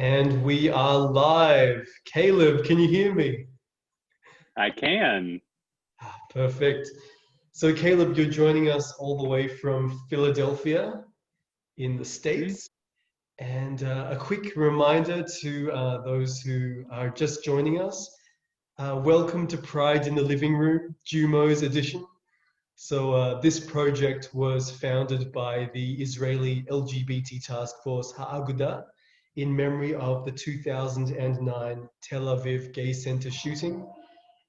And we are live. Caleb, can you hear me? I can. Perfect. So, Caleb, you're joining us all the way from Philadelphia in the Mhm. States. And a quick reminder to those who are just joining us, welcome to Pride in the Living Room, Jewmos edition. So, this project was founded by the Israeli LGBT task force, Agudah, in memory of the 2009 Tel Aviv Gay Center shooting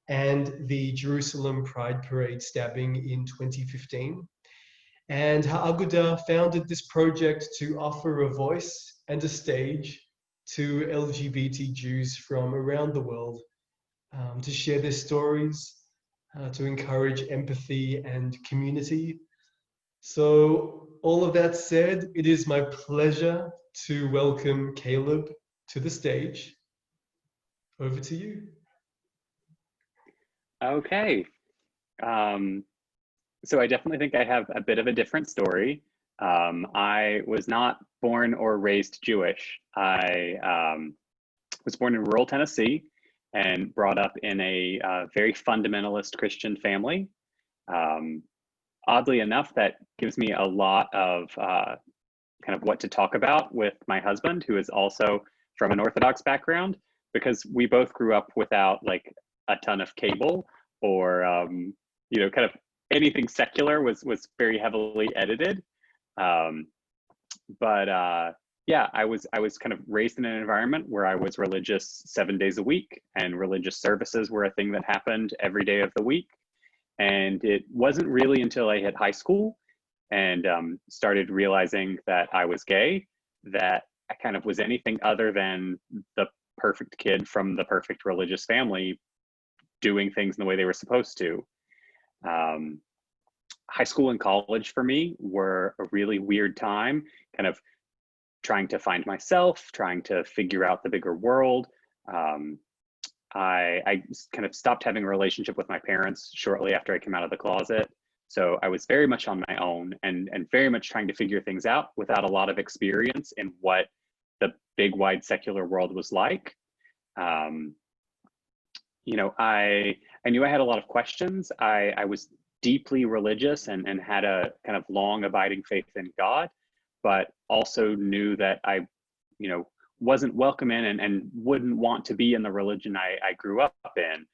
and the Jerusalem Pride Parade stabbing in 2015. And Agudah founded this project to offer a voice and a stage to LGBT Jews from around the world, to share their stories, to encourage empathy and community. So, all of that said, it is my pleasure to welcome Caleb to the stage. Over to you. Okay. Um, so I definitely think I have a bit of a different story. I was not born or raised Jewish. I was born in rural Tennessee and brought up in a very fundamentalist Christian family. Um, Oddly enough, that gives me a lot of kind of what to talk about with my husband, who is also from an Orthodox background, because we both grew up without like a ton of cable or kind of anything secular was very heavily edited. Um, but yeah, I was kind of raised in an environment where I was religious 7 days a week, and religious services were a thing that happened every day of the week. And it wasn't really until I hit high school and started realizing that I was gay that I kind of was anything other than the perfect kid from the perfect religious family doing things in the way they were supposed to. Um, High school and college for me were a really weird time, kind of trying to find myself, trying to figure out the bigger world. Um, I kind of stopped having a relationship with my parents shortly after I came out of the closet. So I was very much on my own and very much trying to figure things out without a lot of experience in what the big wide secular world was like. Um, I knew I had a lot of questions. I was deeply religious and had a kind of long abiding faith in God, but also knew that I, wasn't welcome in and wouldn't want to be in the religion I grew up in.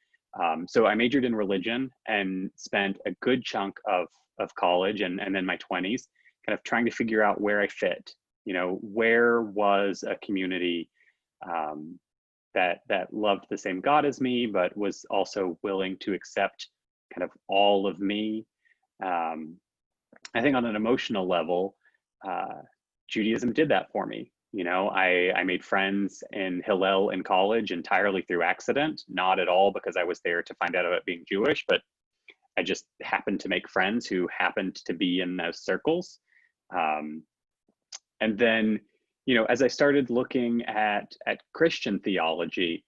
So I majored in religion and spent a good chunk of college and then my 20s kind of trying to figure out where I fit. Where was a community that loved the same God as me, but was also willing to accept kind of all of me. Um, I think on an emotional level, Judaism did that for me. I made friends in Hillel in college entirely through accident, not at all because I was there to find out about being Jewish, but I just happened to make friends who happened to be in those circles. Um, and then, as I started looking at Christian theology,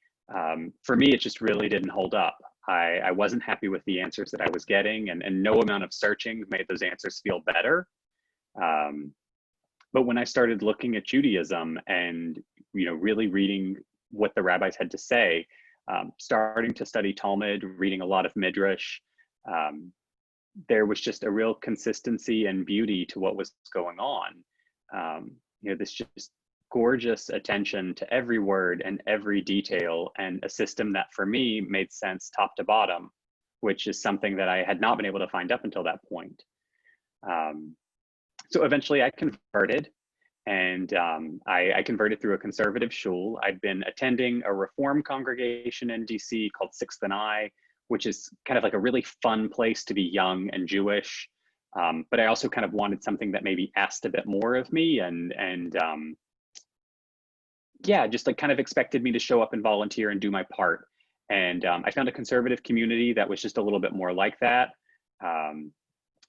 for me, it just really didn't hold up. I wasn't happy with the answers that I was getting, and no amount of searching made those answers feel better. But when I started looking at Judaism and really reading what the rabbis had to say, starting to study Talmud, reading a lot of Midrash, there was just a real consistency and beauty to what was going on. This just gorgeous attention to every word and every detail, and a system that for me made sense top to bottom, which is something that I had not been able to find up until that point. So eventually I converted, and I converted through a conservative shul. I'd been attending a reform congregation in DC called Sixth and I, which is kind of like a really fun place to be young and Jewish. But I also kind of wanted something that maybe asked a bit more of me and yeah, just like kind of expected me to show up and volunteer and do my part. And I found a conservative community that was just a little bit more like that.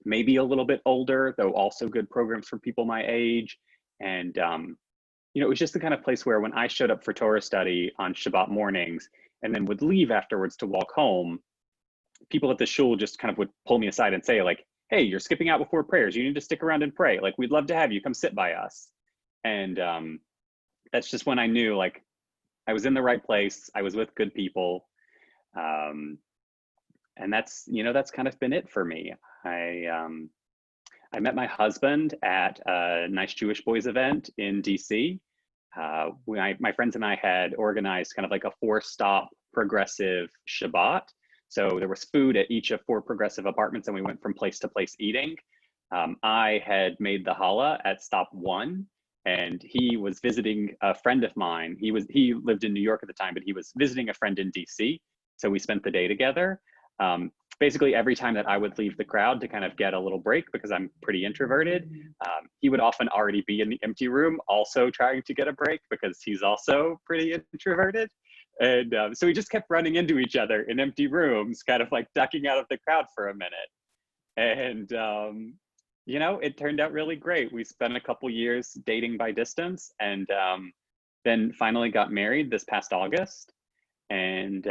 Maybe a little bit older, though also good programs for people my age. And, it was just the kind of place where when I showed up for Torah study on Shabbat mornings and then would leave afterwards to walk home, people at the shul just kind of would pull me aside and say like, hey, you're skipping out before prayers. You need to stick around and pray. Like, we'd love to have you come sit by us. And that's just when I knew like I was in the right place. I was with good people. Um, and that's, you know, that's kind of been it for me. I met my husband at a Nice Jewish Boys event in DC. My friends and I had organized kind of like a 4-stop progressive Shabbat. So there was food at each of 4 progressive apartments, and we went from place to place eating. I had made the challah at stop 1, and he was visiting a friend of mine. He lived in New York at the time, but he was visiting a friend in DC. So we spent the day together. Basically, every time that I would leave the crowd to kind of get a little break, because I'm pretty introverted, he would often already be in the empty room, also trying to get a break because he's also pretty introverted. And so we just kept running into each other in empty rooms, kind of like ducking out of the crowd for a minute. And, you know, it turned out really great. We spent a couple years dating by distance, and then finally got married this past August. And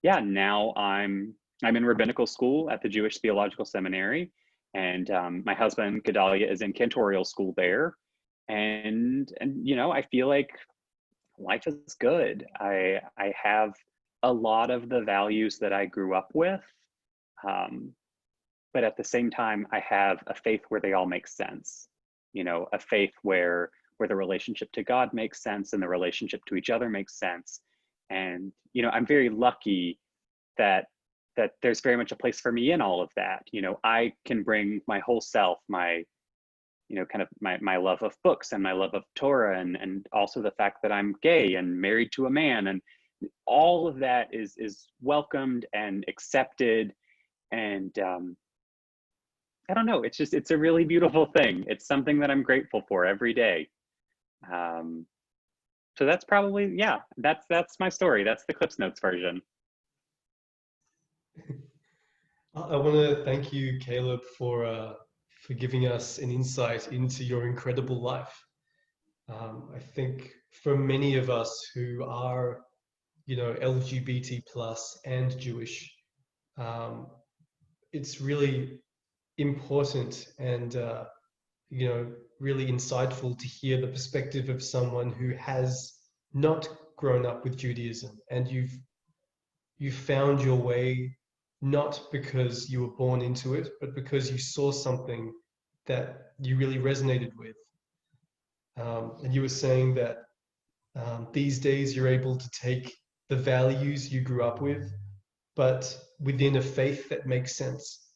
yeah, now I'm in rabbinical school at the Jewish Theological Seminary, and my husband Gedalia is in cantorial school there. And you know, I feel like life is good. I have a lot of the values that I grew up with, but at the same time, I have a faith where they all make sense. You know, a faith where the relationship to God makes sense and the relationship to each other makes sense. And you know, I'm very lucky that there's very much a place for me in all of that. You know, I can bring my whole self, my, you know, kind of my love of books and my love of Torah, and also the fact that I'm gay and married to a man, and all of that is welcomed and accepted. And I don't know, it's a really beautiful thing. It's something that I'm grateful for every day. So that's probably, yeah, that's my story. That's the Clips Notes version. I want to thank you, Caleb, for giving us an insight into your incredible life. I think for many of us who are, you know, LGBT plus and Jewish, it's really important and you know, really insightful to hear the perspective of someone who has not grown up with Judaism, and you've found your way not because you were born into it, but because you saw something that you really resonated with. And you were saying that these days you're able to take the values you grew up with, but within a faith that makes sense.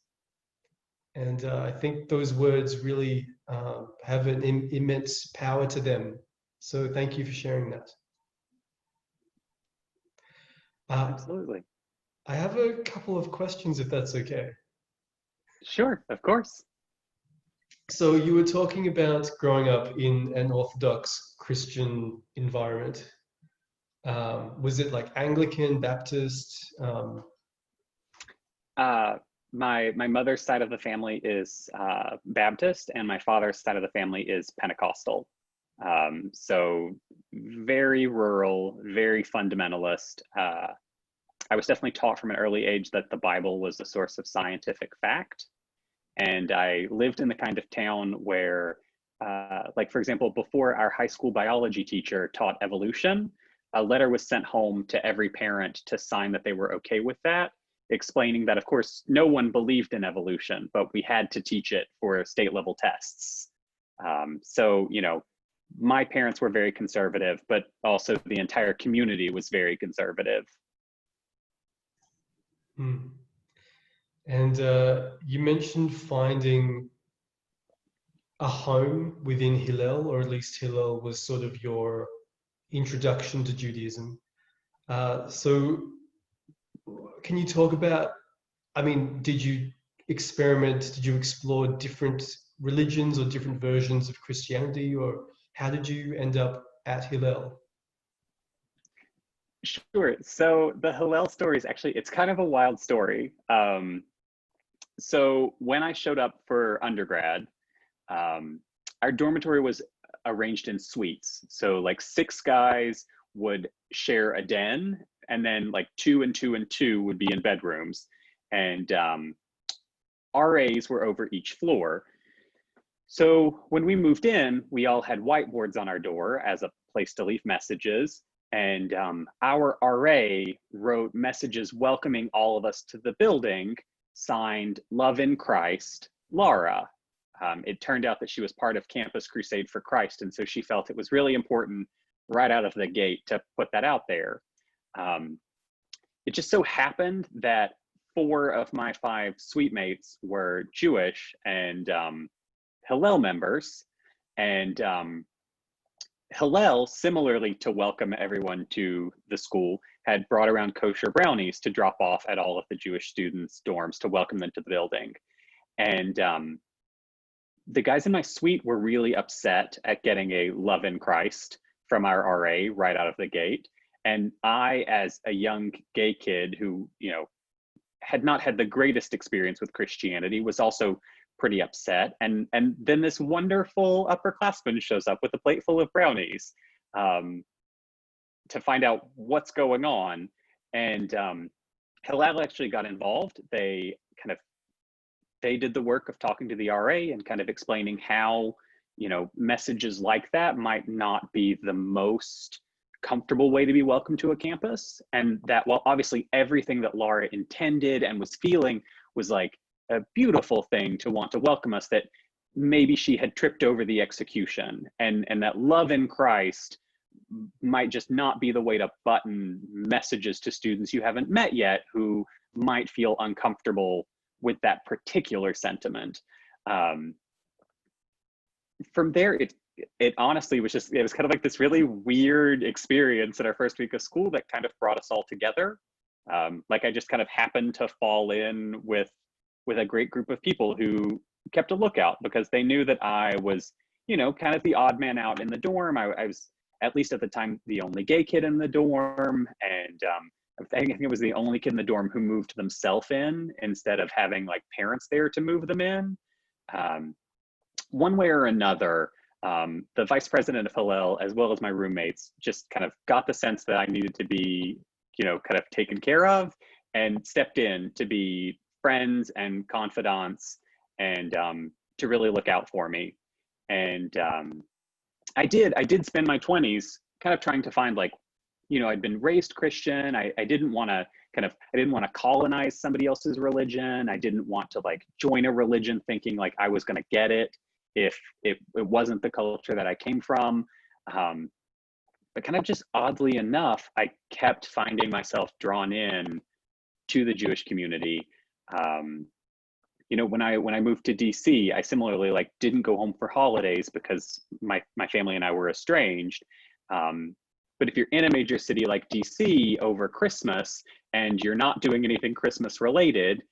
And I think those words really have an immense power to them. So thank you for sharing that. Absolutely. I have a couple of questions, if that's okay. Sure, of course. So you were talking about growing up in an Orthodox Christian environment. Was it like Anglican, Baptist? My mother's side of the family is Baptist, and my father's side of the family is Pentecostal. So very rural, very fundamentalist. I was definitely taught from an early age that the Bible was a source of scientific fact. And I lived in the kind of town where, like, for example, before our high school biology teacher taught evolution, a letter was sent home to every parent to sign that they were okay with that, explaining that, of course, no one believed in evolution, but we had to teach it for state level tests. So, you know, my parents were very conservative, but also the entire community was very conservative. Hmm. And you mentioned finding a home within Hillel, or at least Hillel was sort of your introduction to Judaism. So can you talk about, I mean, did you experiment, did you explore different religions or different versions of Christianity, or how did you end up at Hillel? Sure. So the Hillel story is actually, it's kind of a wild story. So when I showed up for undergrad, our dormitory was arranged in suites. So like 6 guys would share a den, and then like 2 and 2 and 2 would be in bedrooms. And RAs were over each floor. So when we moved in, we all had whiteboards on our door as a place to leave messages. And our RA wrote messages welcoming all of us to the building, signed Love in Christ, Laura. It turned out that she was part of Campus Crusade for Christ, and so she felt it was really important right out of the gate to put that out there. It just so happened that 4 of my 5 suite mates were Jewish and Hillel members, and Hillel, similarly to welcome everyone to the school, had brought around kosher brownies to drop off at all of the Jewish students' dorms to welcome them to the building. And the guys in my suite were really upset at getting a Love in Christ from our RA right out of the gate. And I, as a young gay kid who, you know, had not had the greatest experience with Christianity, was also pretty upset. And then this wonderful upperclassman shows up with a plate full of brownies to find out what's going on. And Hillel actually got involved. They did the work of talking to the RA and kind of explaining how, you know, messages like that might not be the most comfortable way to be welcome to a campus. And that, while obviously everything that Laura intended and was feeling was like a beautiful thing to want to welcome us, that maybe she had tripped over the execution, and that love in Christ might just not be the way to button messages to students you haven't met yet who might feel uncomfortable with that particular sentiment. From there, it honestly was just, it was kind of like this really weird experience in our first week of school that kind of brought us all together. Like I just kind of happened to fall in with a great group of people who kept a lookout because they knew that I was, you know, kind of the odd man out in the dorm. I was, at least at the time, the only gay kid in the dorm. And I think it was the only kid in the dorm who moved themselves in instead of having like parents there to move them in. One way or another, the vice president of Hillel, as well as my roommates, just kind of got the sense that I needed to be, you know, kind of taken care of, and stepped in to be friends and confidants and to really look out for me. And I did spend my 20s kind of trying to find, like, you know, I'd been raised Christian. I didn't want to colonize somebody else's religion. I didn't want to like join a religion thinking like I was going to get it if it wasn't the culture that I came from. But kind of just oddly enough, I kept finding myself drawn in to the Jewish community. You know, when I moved to DC, I similarly like didn't go home for holidays because my family and I were estranged. But if you're in a major city like DC over Christmas and you're not doing anything Christmas related,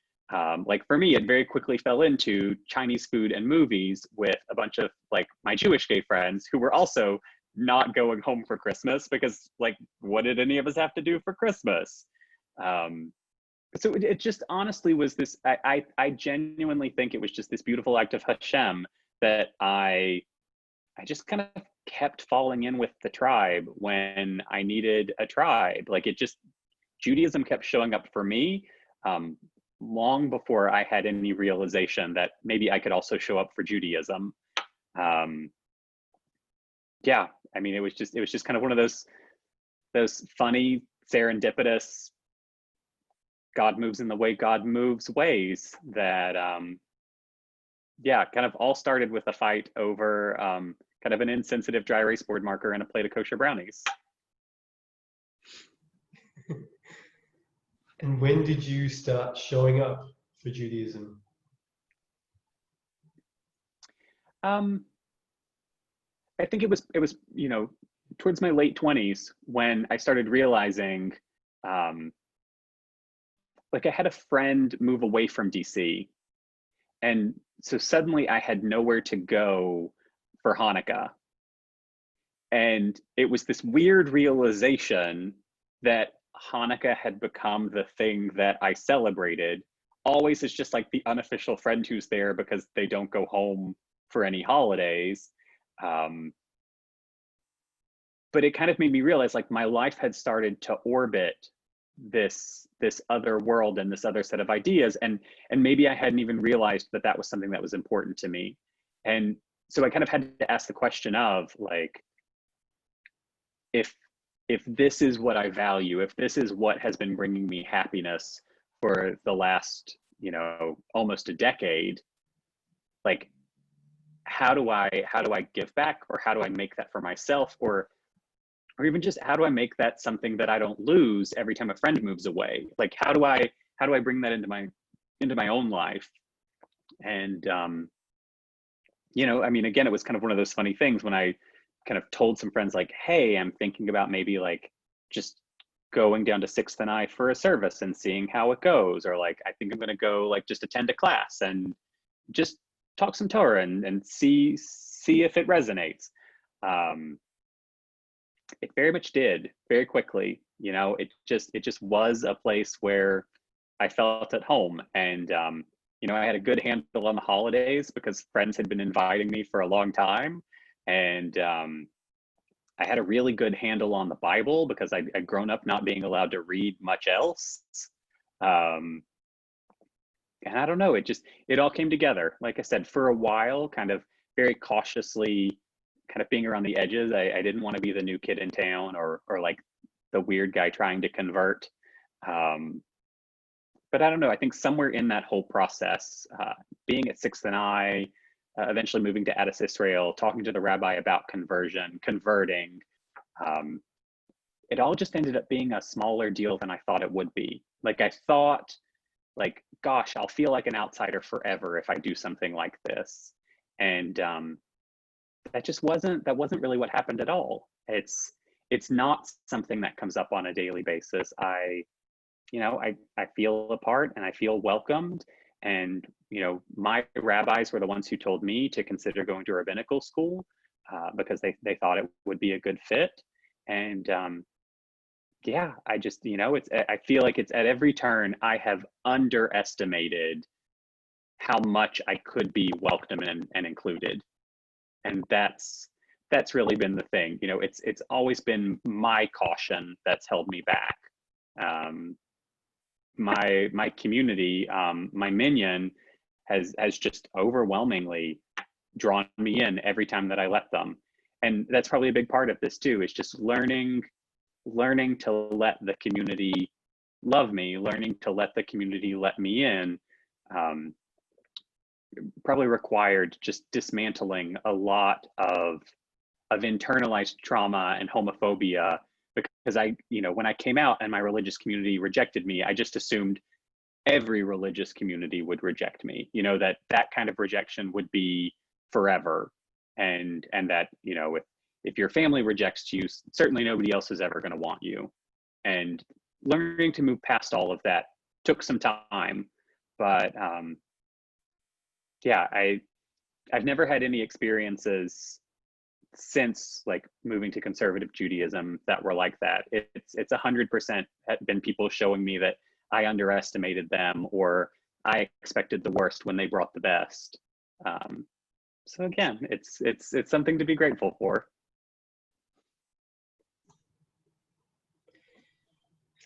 like for me, it very quickly fell into Chinese food and movies with a bunch of like my Jewish gay friends who were also not going home for Christmas because like, what did any of us have to do for Christmas? So it just honestly was this, I genuinely think it was just this beautiful act of Hashem that I just kind of kept falling in with the tribe when I needed a tribe. Like it just, Judaism kept showing up for me long before I had any realization that maybe I could also show up for Judaism. Yeah, I mean, it was just kind of one of those funny, serendipitous, God moves in the way God moves ways that, yeah, kind of all started with a fight over kind of an insensitive dry erase board marker and a plate of kosher brownies. And when did you start showing up for Judaism? I think it was, you know, towards my late 20s when I started realizing, like I had a friend move away from DC. And so suddenly I had nowhere to go for Hanukkah. And it was this weird realization that Hanukkah had become the thing that I celebrated. Always as just like the unofficial friend who's there because they don't go home for any holidays. But it kind of made me realize like my life had started to orbit this other world and this other set of ideas, and maybe I hadn't even realized that that was something that was important to me. And so I kind of had to ask the question of like, if this is what I value, if this is what has been bringing me happiness for the last, almost a decade, like, how do I give back, or how do I make that for myself, or even just how do I make that something that I don't lose every time a friend moves away? Like, how do I bring that into my own life? And I mean, again, it was kind of one of those funny things when I kind of told some friends, like, hey, I'm thinking about maybe like just going down to 6th and I for a service and seeing how it goes, or like, I think I'm going to go like just attend a class and just talk some Torah and see if it resonates. It very much did, very quickly. It just was a place where I felt at home. And I had a good handle on the holidays because friends had been inviting me for a long time. And I had a really good handle on the Bible because I'd grown up not being allowed to read much else. And I don't know, it all came together. Like I said, for a while, kind of very cautiously, kind of being around the edges. I didn't want to be the new kid in town, or like the weird guy trying to convert. But I don't know, I think somewhere in that whole process, being at 6th and I, eventually moving to Addis, Israel, talking to the rabbi about converting, it all just ended up being a smaller deal than I thought it would be. Like, I thought, like, gosh, I'll feel like an outsider forever if I do something like this. And that wasn't really what happened at all. It's not something that comes up on a daily basis. I feel a part and I feel welcomed. And, my rabbis were the ones who told me to consider going to rabbinical school because they thought it would be a good fit. And I just, I feel like it's at every turn I have underestimated how much I could be welcomed and included. And that's really been the thing. It's always been my caution that's held me back. My community, my minyan has just overwhelmingly drawn me in every time that I let them. And that's probably a big part of this too, is just learning to let the community love me, learning to let the community let me in. Probably required just dismantling a lot of internalized trauma and homophobia, because when I came out and my religious community rejected me, I just assumed every religious community would reject me, that kind of rejection would be forever. And that, if your family rejects you, certainly nobody else is ever going to want you. And learning to move past all of that took some time, but I've never had any experiences since like moving to conservative Judaism that were like that. It's 100% been people showing me that I underestimated them, or I expected the worst when they brought the best. So again, it's something to be grateful for.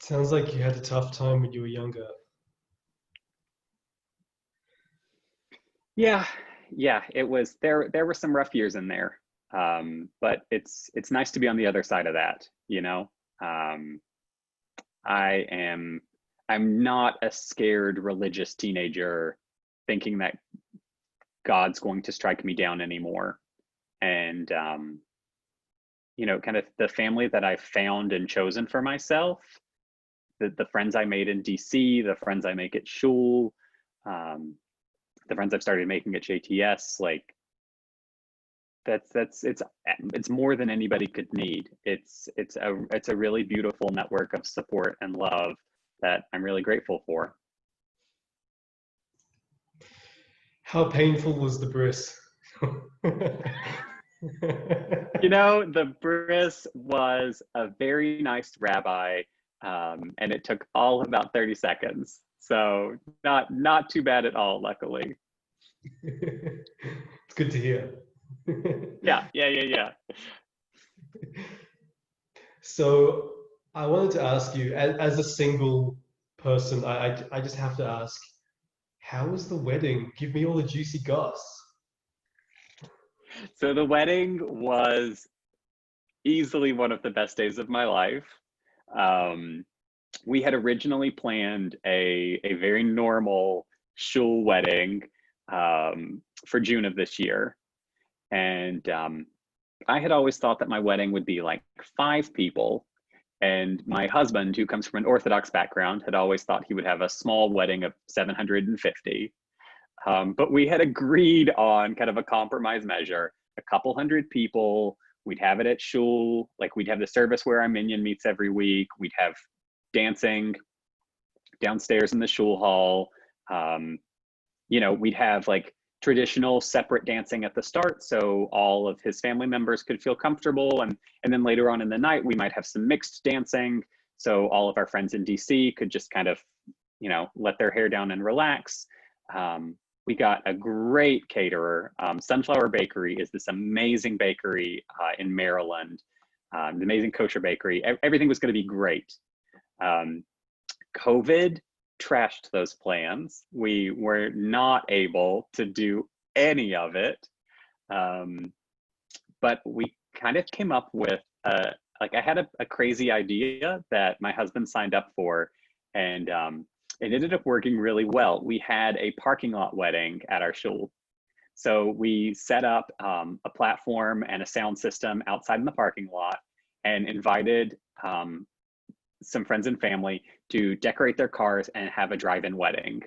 Sounds like you had a tough time when you were younger. Yeah, it was there were some rough years in there. But it's nice to be on the other side of that, I'm not a scared religious teenager thinking that God's going to strike me down anymore. And kind of the family that I've found and chosen for myself, the friends I made in DC, the friends I make at shul, the friends I've started making at JTS, like it's more than anybody could need. It's a really beautiful network of support and love that I'm really grateful for. How painful was the bris? The bris was a very nice rabbi, and it took all about 30 seconds. So not too bad at all, luckily. It's good to hear. Yeah. So I wanted to ask you, as a single person, I just have to ask, how was the wedding? Give me all the juicy goss. So the wedding was easily one of the best days of my life. We had originally planned a very normal shul wedding for June of this year. And I had always thought that my wedding would be like 5 people. And my husband, who comes from an Orthodox background, had always thought he would have a small wedding of 750. But we had agreed on kind of a compromise measure, a couple hundred people. We'd have it at shul, like we'd have the service where our minyan meets every week. We'd have dancing downstairs in the shul hall. You know, we'd have like traditional separate dancing at the start, so all of his family members could feel comfortable. And then later on in the night, we might have some mixed dancing, so all of our friends in DC could just kind of, you know, let their hair down and relax. We got a great caterer. Sunflower Bakery is this amazing bakery in Maryland, an amazing kosher bakery. Everything was going to be great. COVID trashed those plans. We were not able to do any of it. But we kind of came up with, like I had a crazy idea that my husband signed up for, and it ended up working really well. We had a parking lot wedding at our shul. So we set up a platform and a sound system outside in the parking lot and invited some friends and family to decorate their cars and have a drive-in wedding.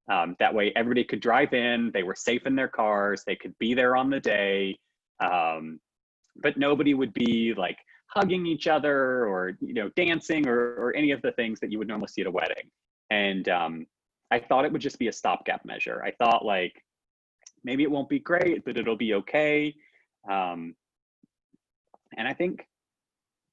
That way everybody could drive in, they were safe in their cars, they could be there on the day, but nobody would be like hugging each other or, you know, dancing or any of the things that you would normally see at a wedding. And I thought it would just be a stopgap measure. I thought like, maybe it won't be great, but it'll be okay. And I think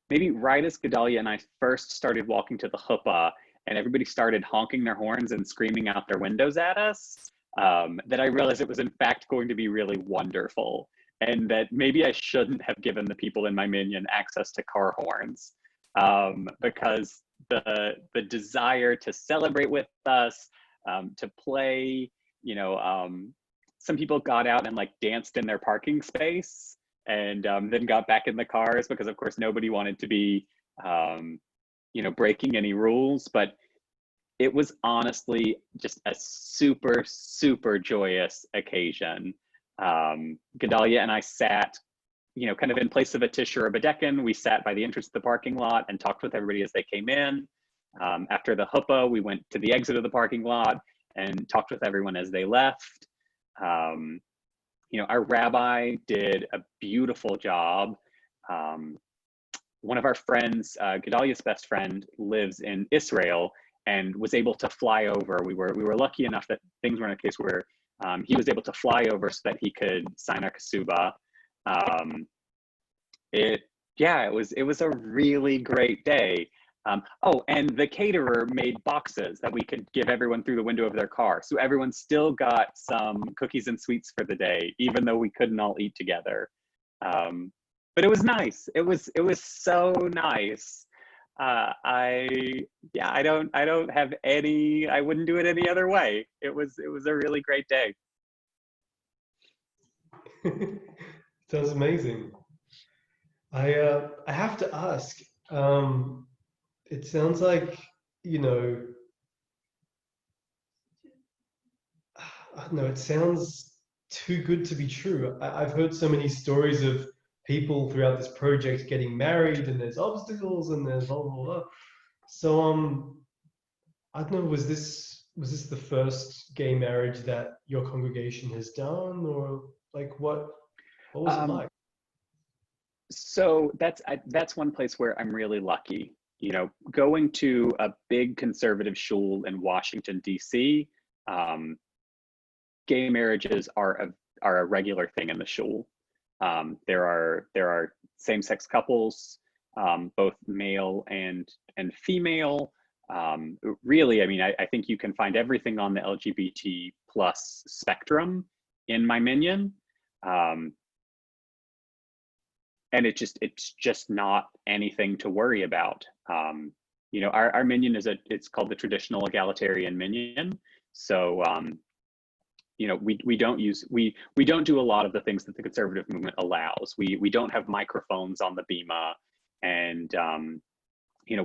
maybe right as Gedalia and I first started walking to the chuppah and everybody started honking their horns and screaming out their windows at us, that I realized it was in fact going to be really wonderful. And that maybe I shouldn't have given the people in my minyan access to car horns, because the desire to celebrate with us, to play, you know, some people got out and like danced in their parking space and then got back in the cars because of course nobody wanted to be, you know, breaking any rules. But it was honestly just a super, super joyous occasion. Gedalia and I sat, you know, kind of in place of a tish or a bedekin. We sat by the entrance of the parking lot and talked with everybody as they came in. After the chuppah, we went to the exit of the parking lot and talked with everyone as they left. You know, our rabbi did a beautiful job. One of our friends, Gedalia's best friend, lives in Israel and was able to fly over. We were lucky enough that things were in a case where he was able to fly over so that he could sign our kasuba. It was a really great day. Oh, and the caterer made boxes that we could give everyone through the window of their car. So everyone still got some cookies and sweets for the day, even though we couldn't all eat together. But it was nice. It was so nice. I don't have any, I wouldn't do it any other way. It was a really great day. Sounds amazing. I have to ask, it sounds like, you know, I don't know, it sounds too good to be true. I've heard so many stories of people throughout this project getting married and there's obstacles and there's blah, blah, blah. So, I don't know, was this the first gay marriage that your congregation has done, or like what was it like? So that's one place where I'm really lucky. You know, going to a big conservative shul in Washington, D.C., gay marriages are a regular thing in the shul. There are same-sex couples, both male and female. Really, I mean, I think you can find everything on the LGBT plus spectrum in my minyan. And it's just not anything to worry about. You know, our minyan it's called the traditional egalitarian minyan. So we don't do a lot of the things that the conservative movement allows. We don't have microphones on the bima, and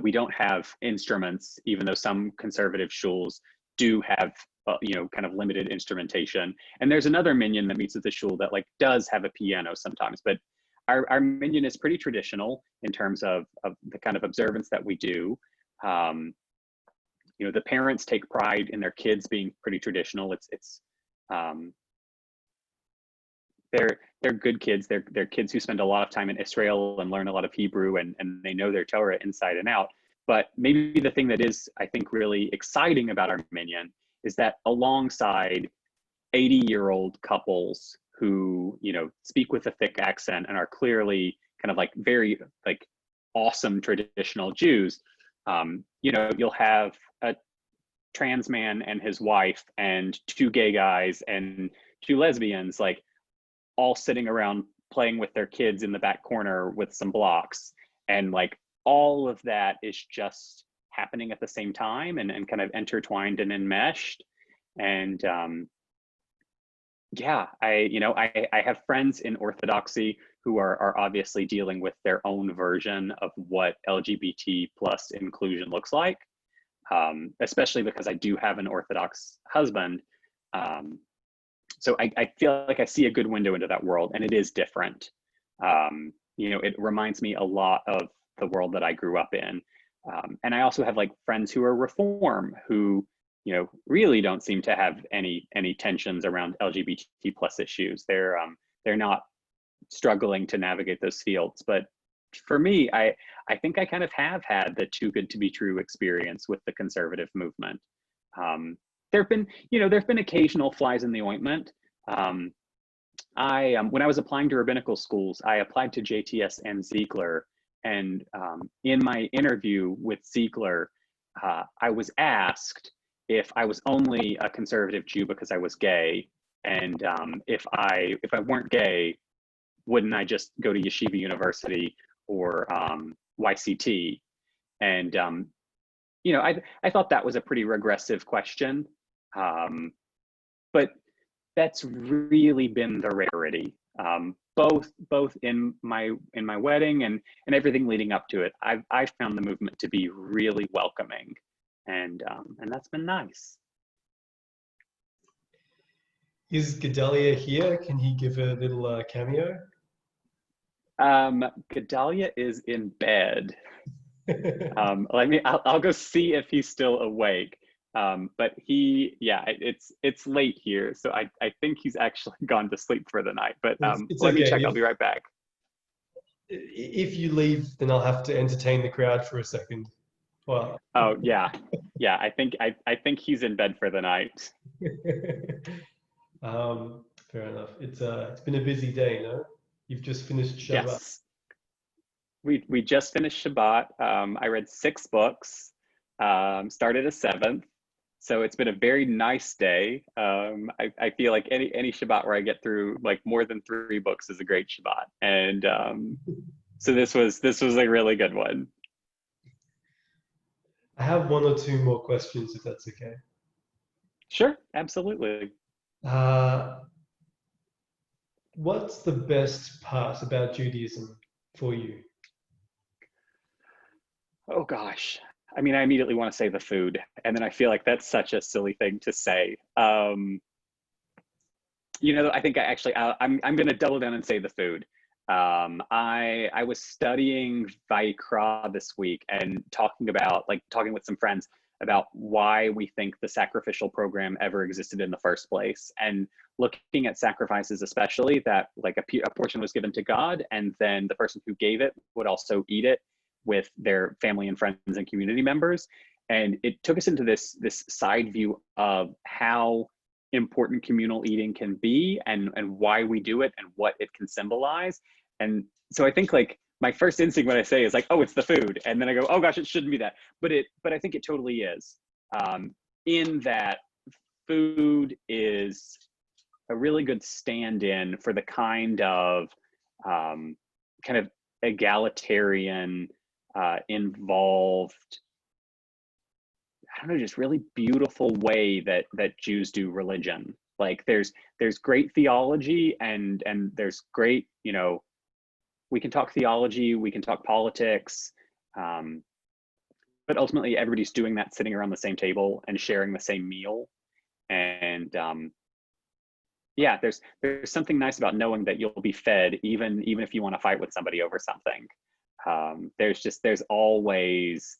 we don't have instruments, even though some conservative shuls do have kind of limited instrumentation. And there's another minyan that meets at the shul that like does have a piano sometimes, but our minyan is pretty traditional in terms of the kind of observance that we do. The parents take pride in their kids being pretty traditional. They're good kids. They're kids who spend a lot of time in Israel and learn a lot of Hebrew, and they know their Torah inside and out. But maybe the thing that is, I think, really exciting about our minyan is that alongside 80-year-old couples who, speak with a thick accent and are clearly kind of like very like awesome traditional Jews, you'll have a trans man and his wife and two gay guys and two lesbians, like all sitting around playing with their kids in the back corner with some blocks. And like all of that is just happening at the same time and kind of intertwined and enmeshed. And I have friends in Orthodoxy who are obviously dealing with their own version of what LGBT plus inclusion looks like, especially because I do have an Orthodox husband. So I feel like I see a good window into that world, and it is different. It reminds me a lot of the world that I grew up in. And I also have like friends who are Reform who, really don't seem to have any tensions around LGBT plus issues. They're not struggling to navigate those fields. But for me, I think I kind of have had the too good to be true experience with the conservative movement. There've been occasional flies in the ointment. When I was applying to rabbinical schools, I applied to JTS and Ziegler, and in my interview with Ziegler, I was asked if I was only a conservative Jew because I was gay, and if I weren't gay, wouldn't I just go to Yeshiva University or YCT? And I thought that was a pretty regressive question, but that's really been the rarity. Both in my wedding and everything leading up to it, I've found the movement to be really welcoming, and that's been nice. Is Gedalia here? Can he give a little cameo? Gedalia is in bed. I'll go see if he's still awake. But it's late here, so I think he's actually gone to sleep for the night. But let me check. I'll be right back. If you leave, then I'll have to entertain the crowd for a second. Well. Oh yeah. I think he's in bed for the night. Fair enough. It's been a busy day, no? You've just finished Shabbat. Yes. We just finished Shabbat. I read 6 books. Started a 7th. So it's been a very nice day. I feel like any Shabbat where I get through like more than 3 books is a great Shabbat. And so this was a really good one. I have 1 or 2 more questions, if that's okay. Sure, absolutely. What's the best part about Judaism for you? Oh gosh. I mean, I immediately want to say the food, and then I feel like that's such a silly thing to say. I think I'm going to double down and say the food. I was studying Vayikra this week and talking with some friends about why we think the sacrificial program ever existed in the first place, and looking at sacrifices, especially that like a portion was given to God, and then the person who gave it would also eat it with their family and friends and community members. And it took us into this side view of how important communal eating can be, and why we do it and what it can symbolize. And so I think like my first instinct when I say is like, oh, it's the food. And then I go, oh gosh, it shouldn't be that. But I think it totally is. In that food is a really good stand-in for the kind of egalitarian, involved, I don't know, just really beautiful way that Jews do religion. Like there's great theology and there's great, you know, we can talk theology, we can talk politics, but ultimately everybody's doing that sitting around the same table and sharing the same meal. And yeah, there's something nice about knowing that you'll be fed even if you want to fight with somebody over something. There's always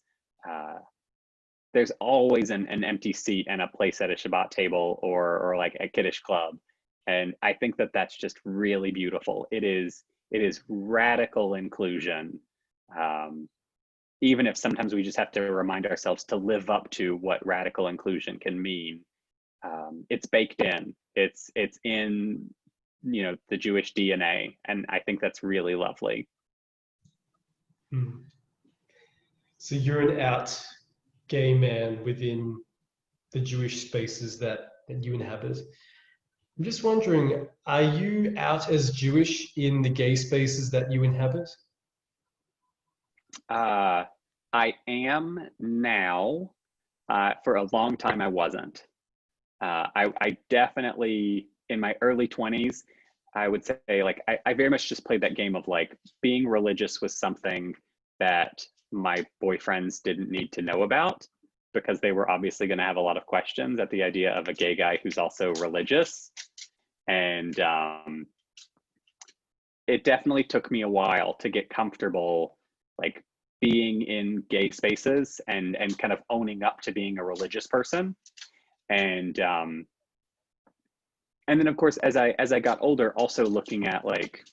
an empty seat and a place at a Shabbat table or like a Kiddush club. And I think that that's just really beautiful. It is radical inclusion. Even if sometimes we just have to remind ourselves to live up to what radical inclusion can mean. It's baked in. It's in, you know, the Jewish DNA, and I think that's really lovely. So you're an out gay man within the Jewish spaces that you inhabit. I'm just wondering, are you out as Jewish in the gay spaces that you inhabit? I am now. For a long time, I wasn't. I definitely, in my early 20s, I would say like I very much just played that game of like being religious was something that my boyfriends didn't need to know about because they were obviously going to have a lot of questions at the idea of a gay guy who's also religious. And it definitely took me a while to get comfortable like being in gay spaces and kind of owning up to being a religious person. And then of course as I got older, also looking at like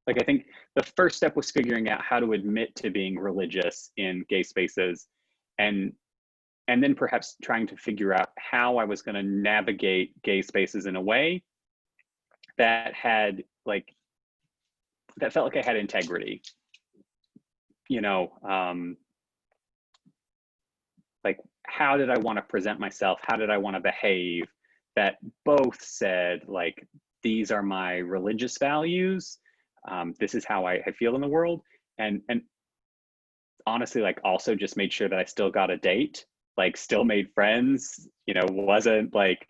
I think the first step was figuring out how to admit to being religious in gay spaces, and then perhaps trying to figure out how I was going to navigate gay spaces in a way that had like that felt like I had integrity. You know, like how did I want to present myself? How did I want to behave? That both said like these are my religious values. This is how I feel in the world, and honestly, like also just made sure that I still got a date, like still made friends. You know, wasn't like,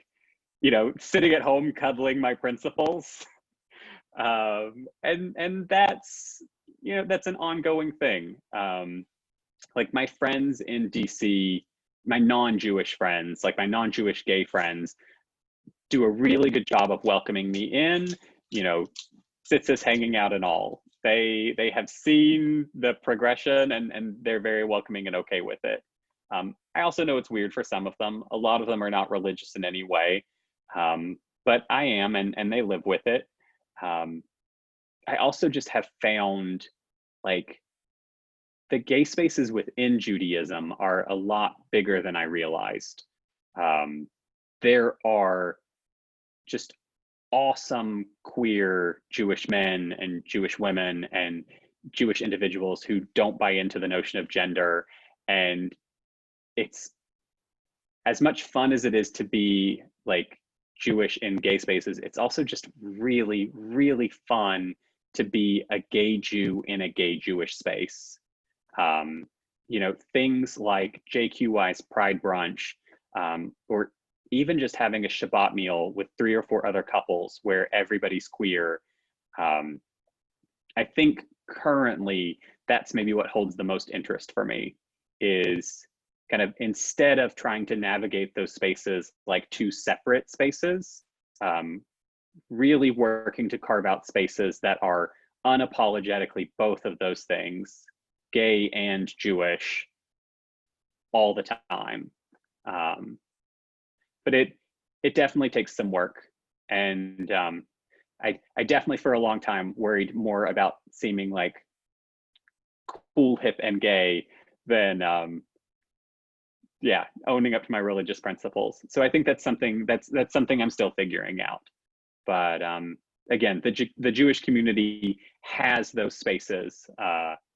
you know, sitting at home cuddling my principles. And that's, you know, that's an ongoing thing. Like my friends in DC, my non-Jewish friends, like my non-Jewish gay friends, do a really good job of welcoming me in, you know, tzitzis hanging out and all. They have seen the progression and they're very welcoming and okay with it. I also know it's weird for some of them. A lot of them are not religious in any way, but I am, and they live with it. I also just have found like the gay spaces within Judaism are a lot bigger than I realized. There are just awesome queer Jewish men and Jewish women and Jewish individuals who don't buy into the notion of gender. And it's as much fun as it is to be like Jewish in gay spaces, it's also just really, really fun to be a gay Jew in a gay Jewish space. You know, things like JQY's Pride Brunch, or even just having a Shabbat meal with 3 or 4 other couples where everybody's queer. I think currently that's maybe what holds the most interest for me, is kind of instead of trying to navigate those spaces like 2 separate spaces, really working to carve out spaces that are unapologetically both of those things, gay and Jewish, all the time. But it definitely takes some work, and I definitely for a long time worried more about seeming like cool, hip, and gay than yeah, owning up to my religious principles. So I think that's something that's something I'm still figuring out. But again, the Jewish community has those spaces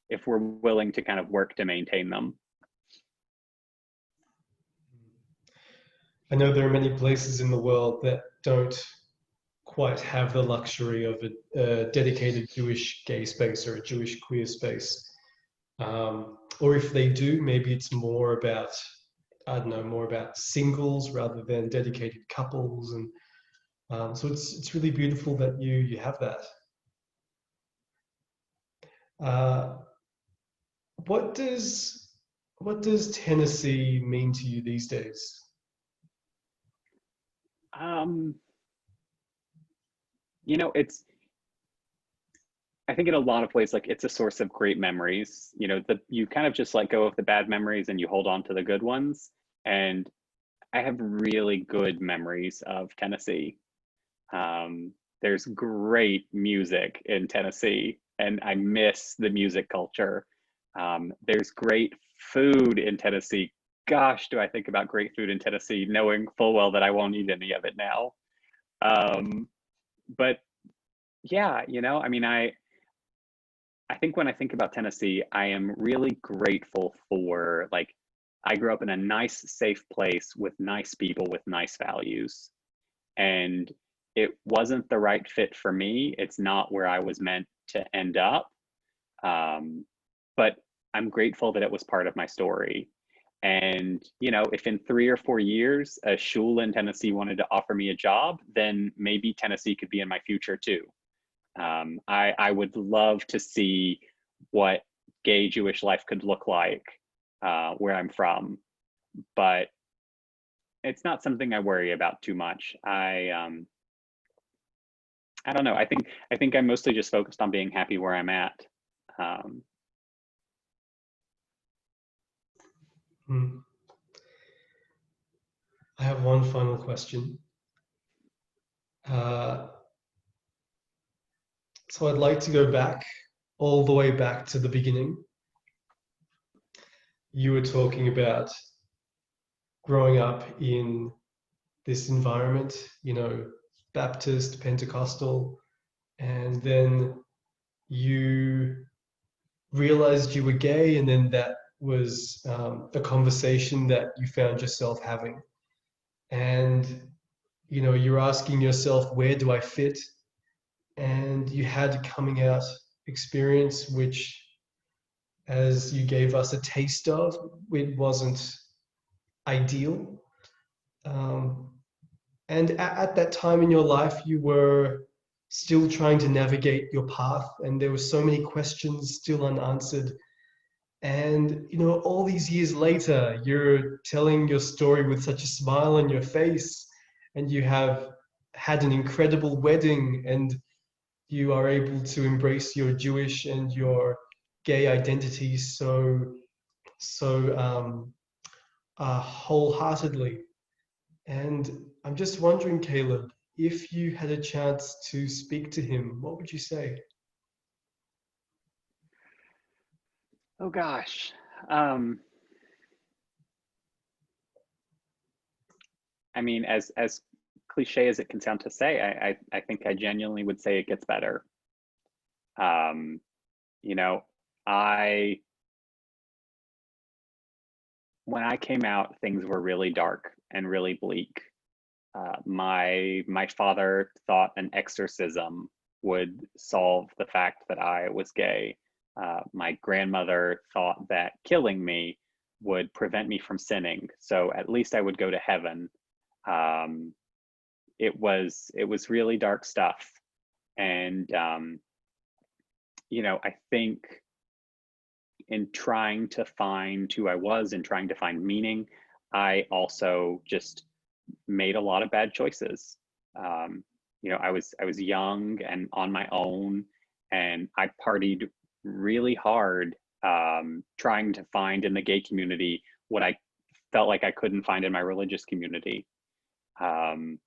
if we're willing to kind of work to maintain them. I know there are many places in the world that don't quite have the luxury of a dedicated Jewish gay space or a Jewish queer space. Or if they do, maybe it's more about, I don't know, more about singles rather than dedicated couples. And So it's really beautiful that you have that. Uh, what does Tennessee mean to you these days? Um, you know, it's, I think in a lot of ways, like it's a source of great memories. You know, you kind of just let go of the bad memories and you hold on to the good ones. And I have really good memories of Tennessee. There's great music in Tennessee, and I miss the music culture. There's great food in Tennessee. Gosh, do I think about great food in Tennessee, knowing full well that I won't eat any of it now. Um, but yeah, you know, I mean, I think when I think about Tennessee, I am really grateful for like I grew up in a nice, safe place with nice people with nice values. And it wasn't the right fit for me. It's not where I was meant to end up. Um, but I'm grateful that it was part of my story. And, you know, if in 3 or 4 years a shul in Tennessee wanted to offer me a job, then maybe Tennessee could be in my future too. I would love to see what gay Jewish life could look like where I'm from, but it's not something I worry about too much. I don't know. I think I'm mostly just focused on being happy where I'm at. Um, Hmm. I have one final question. Uh, so I'd like to go back, all the way back to the beginning. You were talking about growing up in this environment, Baptist, Pentecostal, and then you realized you were gay, and then that was the conversation that you found yourself having. And you're asking yourself, where do I fit? And you had a coming out experience, which, as you gave us a taste of, it wasn't ideal. Um, and at that time in your life, you were still trying to navigate your path, and there were so many questions still unanswered. And all these years later, you're telling your story with such a smile on your face, and you have had an incredible wedding, and you are able to embrace your Jewish and your gay identity so wholeheartedly. And I'm just wondering, Caleb, if you had a chance to speak to him, what would you say? oh gosh. Um, I mean, as cliche as it can sound to say, I think I genuinely would say it gets better. Um, you know, I when I came out, things were really dark and really bleak. My father thought an exorcism would solve the fact that I was gay. My grandmother thought that killing me would prevent me from sinning, so at least I would go to heaven. Um, it was really dark stuff, and I think in trying to find who I was and trying to find meaning, I also just made a lot of bad choices. Um, I was young and on my own, and I partied really hard, trying to find in the gay community what I felt like I couldn't find in my religious community. Um,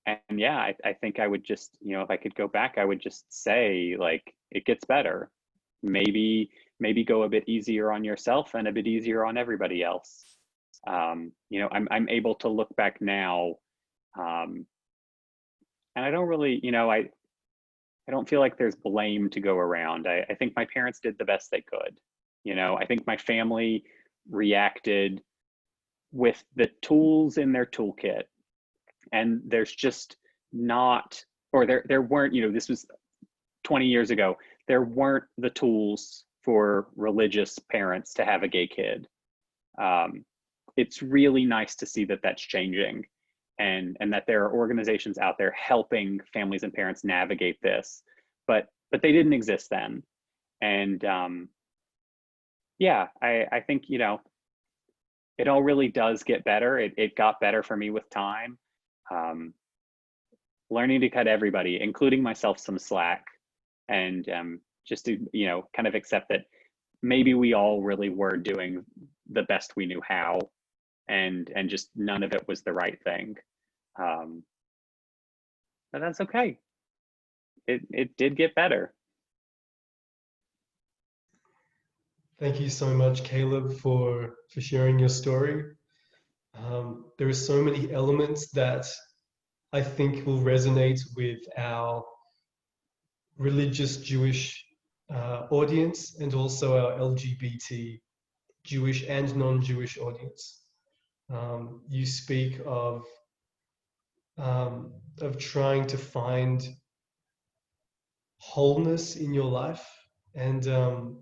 and yeah, I think I would just, if I could go back, I would just say like it gets better. Maybe go a bit easier on yourself and a bit easier on everybody else. I'm able to look back now, um, and I don't really, I don't feel like there's blame to go around. I think my parents did the best they could. I think my family reacted with the tools in their toolkit, and there's just not, or there weren't, this was 20 years ago, there weren't the tools for religious parents to have a gay kid. Um, it's really nice to see that that's changing. and that there are organizations out there helping families and parents navigate this, but they didn't exist then. And yeah, I think, you know, it all really does get better. It got better for me with time. Learning to cut everybody, including myself, some slack, and just to, you know, kind of accept that maybe we all really were doing the best we knew how, and just none of it was the right thing. But that's okay. It did get better. Thank you so much, Caleb, for sharing your story. There are so many elements that I think will resonate with our religious Jewish audience, and also our LGBT Jewish and non-Jewish audience. You speak of trying to find wholeness in your life, and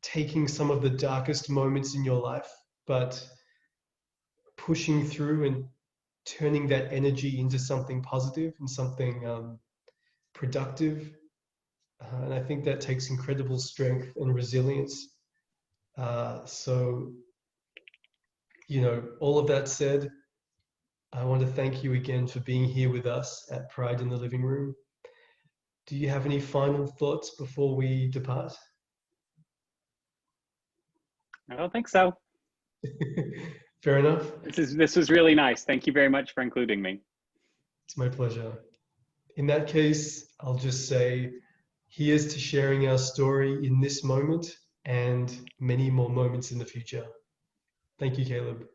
taking some of the darkest moments in your life, but pushing through and turning that energy into something positive and something productive. And I think that takes incredible strength and resilience. So, you know, all of that said, I want to thank you again for being here with us at Pride in the Living Room. Do you have any final thoughts before we depart? I don't think so. Fair enough. This was really nice. Thank you very much for including me. It's my pleasure. In that case, I'll just say, here's to sharing our story in this moment and many more moments in the future. Thank you, Caleb.